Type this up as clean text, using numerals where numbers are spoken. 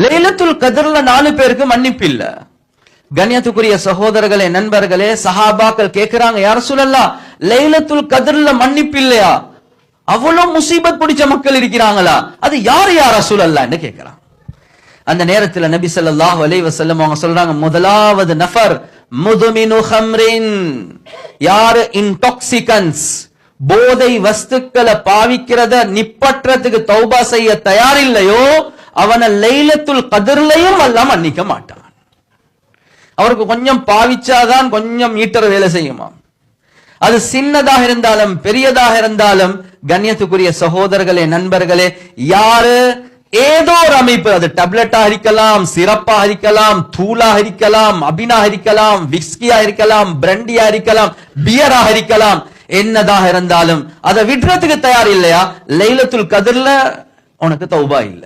லைலத்துல் கத்ர்ல 4 பேருக்கு மன்னிப்பு இல்ல. கண்ணியத்துக்குரிய சகோதரர்களே, நண்பர்களே, சஹாபாக்கள் கேட்கிறாங்க, யா ரசூலல்லாஹ், லைலத்துல் கத்ர்ல மன்னிப்பு இல்லையா? அவ்வளவு முசீபத் பிடிச்ச மக்கள் இருக்கிறாங்களா? அது யார் யா ரசூலல்லாஹ் என்று கேட்கிறாங்க. அந்த நேரத்தில் நபி ஸல்லல்லாஹு அலைஹி வஸல்லம் அவங்க சொல்றாங்க, முதலாவது நஃபர் முதுமினு ஹம்ரின், யாரு இன்டாக்சிகன்ஸ் போதை வஸ்துக்களை பாவிக்கிறத நிப்பற்றதுக்கு தௌபா செய்ய தயார் இல்லையோ அவனை லைலத்துல் கத்ர்லயும் அல்லாஹ் மன்னிக்க மாட்டான். அவருக்கு கொஞ்சம் பாவிச்சாதான் கொஞ்சம் மீட்டர் வேலை செய்யுமா. அது சின்னதாக இருந்தாலும் பெரியதாக இருந்தாலும், கண்ணியத்துக்குரிய சகோதரர்களே, நண்பர்களே, யாரு ஏதோ ஒரு அமைப்பு, அது டேப்லெட்டா இருக்கலாம், சிறப்பா இருக்கலாம், தூளா இருக்கலாம், அபினா இருக்கலாம், விஸ்கியா இருக்கலாம், பிரண்டியா இருக்கலாம், பியரா இருக்கலாம், என்னதாக இருந்தாலும் அதை விடுறதுக்கு தயார் இல்லையா, லைலத்துல் கத்ர்ல உனக்கு தௌபா இல்ல.